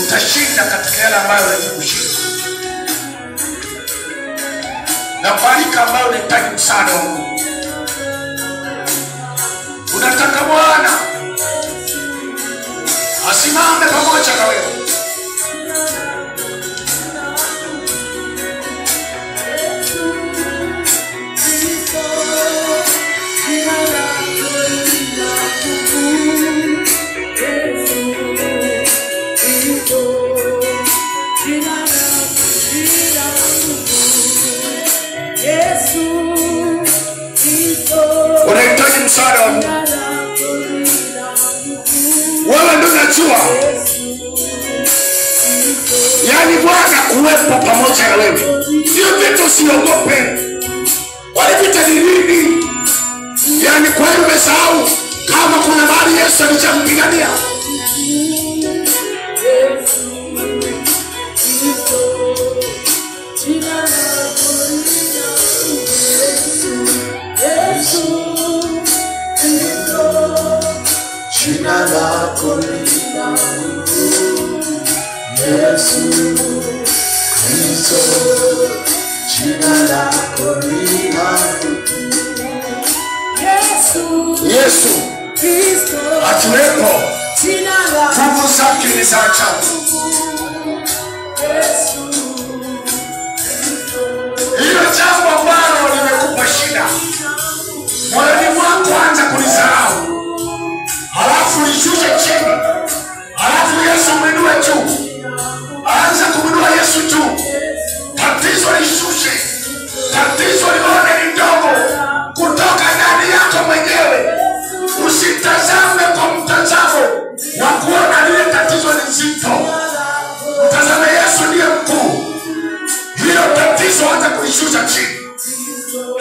utashinda katika yale ambayo unahitaji kushinda. Na barika ambayo unahitaji msaada wa Mungu. Unataka Bwana asimame pamoja na wewe. Unahitaji msaada wa Mungu. Wewe ndio unajua. Yaani Bwana kuwepo pamoja na wewe. Sio vitu usiogope. Wale vita ni nini? Yaani kwa hiyo umesahau kama kuna mahali Yesu alichampigania. Jina lako lina nguvu, Yesu Kristo. Jina lako lina nguvu, Yesu Kristo. Atuwepo, nguvu zake ni za ajabu. Hilo jambo ambalo limekupa shida, moyoni mwako anza kulisahau. Halafu lishushe chini. Halafu Yesu mwinue juu. Anza kumwinua Yesu juu. Tatizo lishushe. Tatizo lione ni ndogo kutoka ndani yako mwenyewe. Usitazame kwa mtazamo wa kuona lile tatizo ni zito. Mtazame Yesu ndiye mkuu. Hilo tatizo anza kulishusha chini.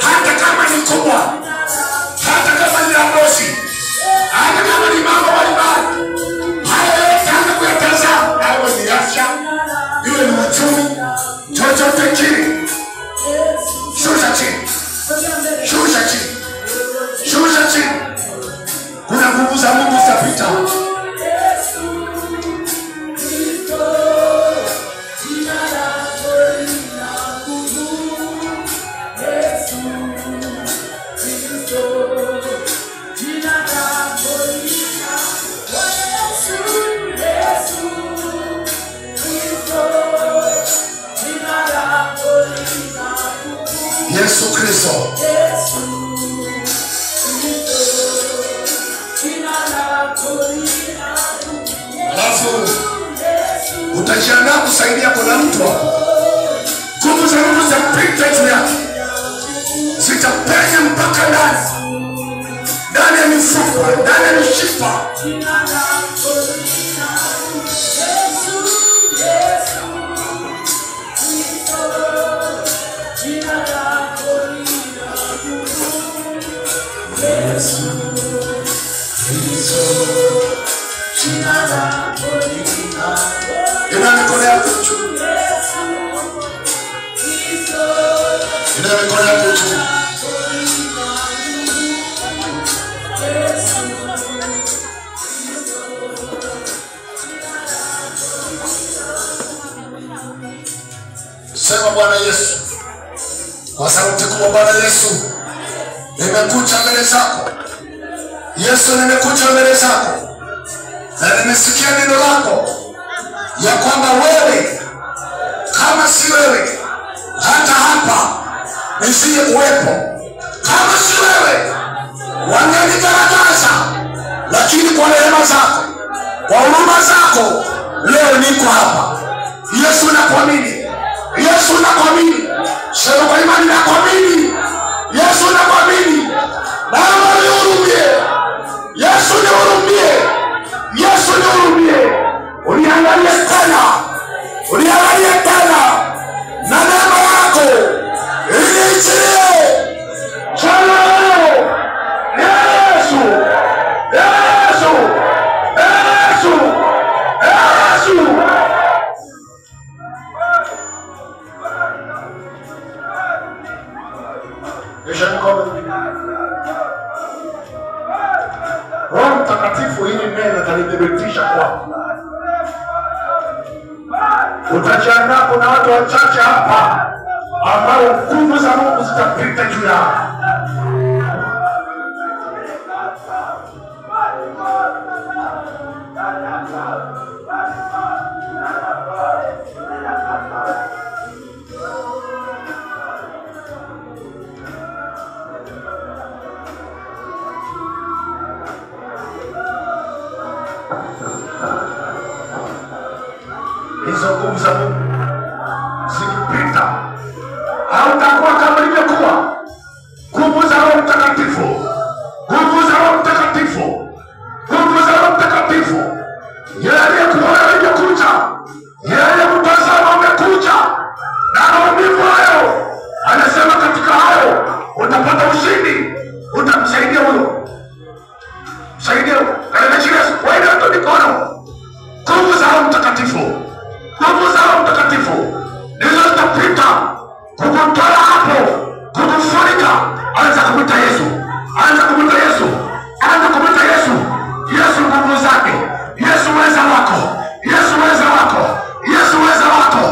Hata kama ni kubwa, hata kama ni la moshi, hata kama ni mambo mbalimbali, haya yote hata kuyatazama. Awe ni afya, iwe ni uchumi, chochote chini. Shusha chini. Shusha chini. Shusha chini. Kuna nguvu za Mungu zitapita. Yesu Kristo. Alafu utajiandaa kusaidia kuna mtu. Nguvu za Mungu zitapita juu yake. Zitapenya mpaka ndani. Ndani ya mifupa, ndani ya mishipa. Ina mikono yako juu. Ina mikono yako juu. Sema Bwana Yesu. Kwa sauti kubwa, Bwana Yesu, nimekuja mbele zako. Yesu, nimekuja mbele zako. Na nimesikia neno lako ya kwamba wewe, kama si wewe, hata hapa nisije kuwepo. Kama si wewe, wangenigaragaza. Lakini kwa neema zako, kwa huruma zako, leo niko hapa. Yesu, nakuamini. Yesu, nakuamini. Sema kwa imani, nakuamini. Yesu, nakuamini. Baba, nihurumie. Yesu, nihurumie. Yesu, nihurumie. Uniangalie tena. Uniangalie tena. Na neema yako iniichilie. Shalom. Yesu. Yesu. Yesu. Yesu. Roho Mtakatifu hili neno atalidhibitisha kwako. utajiandaa. Kuna watu wachache hapa ambao nguvu za Mungu zitapita juu yao. Hizo nguvu za Mungu zikipita, hautakuwa kama ilivyokuwa. Nguvu za Roho Mtakatifu, nguvu za Roho Mtakatifu, nguvu za Roho Mtakatifu. Yeye aliyekuona alivyokuja, yeye aliyekutazama amekuja na maumivu hayo. Anasema katika hayo utapata ushindi. Utamsaidia huyo, msaidia katika jina la Yesu. Wewe ndio mikono. Nguvu za Roho Mtakatifu, nguvu za Roho Mtakatifu ndizo zitapita kukutoa hapo, kukufunika. Anza kumwita Yesu, anza kumwita Yesu, anza kumwita Yesu. Yesu nguvu zake, Yesu uweza wako, Yesu uweza wako, Yesu uweza wako,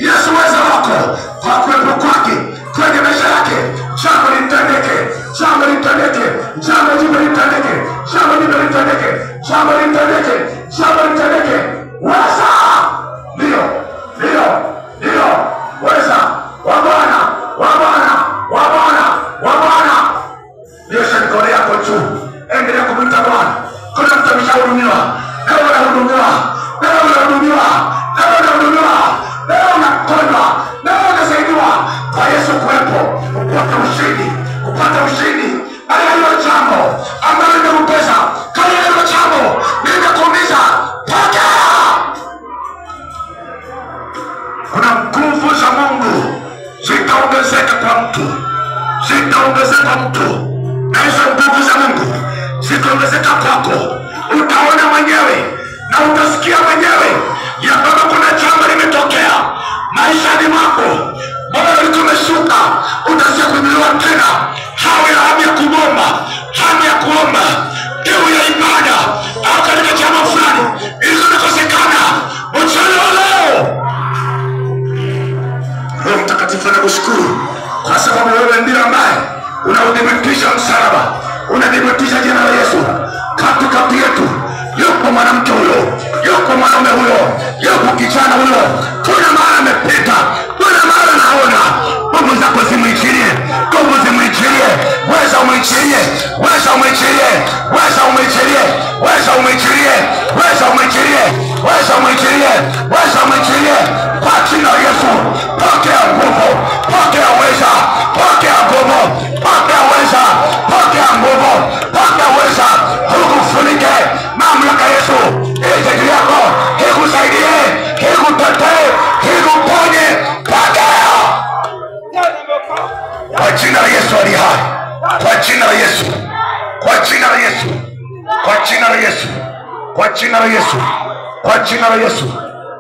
Yesu uweza wako. Kwa kuwepo kwake kwenye maisha yake, jambo litendeke, jambo litendeke, jambo litendeke, jambo litendeke, jambo litendeke, jambo litendeke. Weza, ndio, ndio, ndio, weza, wa Bwana, wa Bwana, wa Bwana, wa Bwana. Nyosha mikono yako juu, endelea kumwita Bwana. Kuna mtu ameshahudumiwa, leo unahudumiwa, leo unahudumiwa, leo unahudumiwa, leo unaponywa, leo unasaidiwa. Kwa Yesu kuwepo, upate ushindi, upate ushindi. Kale hilo jambo ambalo limekupesa, kale hilo jambo limekuumiza, pokea. Kuna nguvu za Mungu zitaongezeka kwa mtu, zitaongezeka mtu, na hizo nguvu za Mungu zitaongezeka kwako. Utaona mwenyewe na utasikia mwenyewe ya kwamba kuna jambo limetokea maishani mwako. Moyo ulikuwa umeshuka, utasikia kuinuliwa tena. Hamu ya kuomba, hamu ya kuomba, kiu ya ibada, au katika jambo fulani ilikosekana, mchana leo. Roho Mtakatifu anakushukuru kwa sababu wewe ndiye ambaye unaudhibitisha msalaba, unadhibitisha jina la Yesu katikati yetu. Yuko mwanamke huyo, yuko mwanaume huyo, yuko kijana huyo. Kuna mara amepita, kuna mara naona. Nguvu zako zimwichilie, nguvu zimwichilie. Weza umwichilie, weza umwichilie, weza umwichilie, weza umwichilie, weza umwichilie, weza umwichilie, weza umwichilie. Kwa jina la Yesu, pokea nguvu, pokea weza, pokea nguvu, pokea weza, pokea nguvu, pokea weza. Ukufunike mamlaka Yesu ije yako, ikusaidie, ikutetee, ikuponye. Pokea kwa jina la Yesu aliye hai, kwa jina la Yesu, kwa jina la Yesu, kwa jina la Yesu, kwa jina la Yesu, kwa jina la Yesu,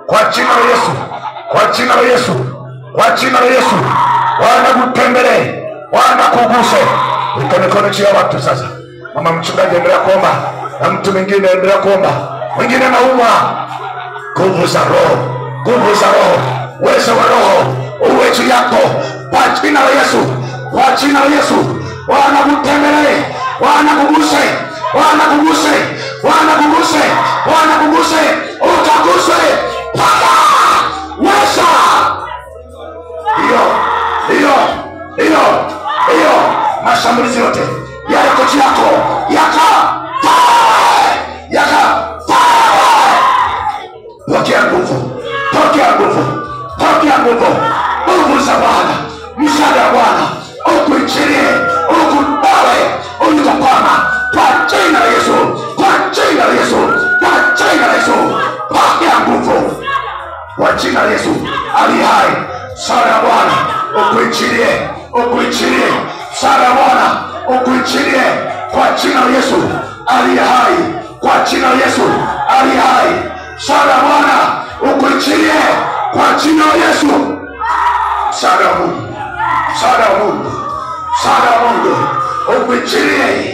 kwa jina la Yesu, kwa jina la Yesu, kwa jina la Yesu. Wanakutembelee, wanakuguse. Mikono juu ya watu sasa. Mama mchungaji endelea kuomba, na mtu mwingine endelea kuomba. Mwingine anaumwa. Nguvu za Roho, nguvu za Roho, uwezo wa Roho uwe juu yako kwa jina la Yesu, kwa jina la Yesu. Wanakutembelee, wanakuguse, wanakuguse, wanakuguse, wanakuguse. Utaguse pala wesa. Hiyo mashambulizi yote yale kochi yako pokea nguvu, pokea nguvu, pokea nguvu. Nguvu za Bwana, msaada wa Bwana ukuichilie, ukutoe ulikokwama kwa jina la Yesu, kwa jina la Yesu, kwa jina la Yesu. Pokea nguvu kwa jina la Yesu aliye hai. Msaada wa Bwana ukuichilie, ukuichilie. Msaada wa Bwana ukuichilie kwa jina la Yesu aliye hai, kwa jina la Yesu aliye hai. Msaada wa Bwana ukuichilie kwa jina la Yesu. Msaada wa Mungu, msaada wa Mungu, msaada wa Mungu ukuichilie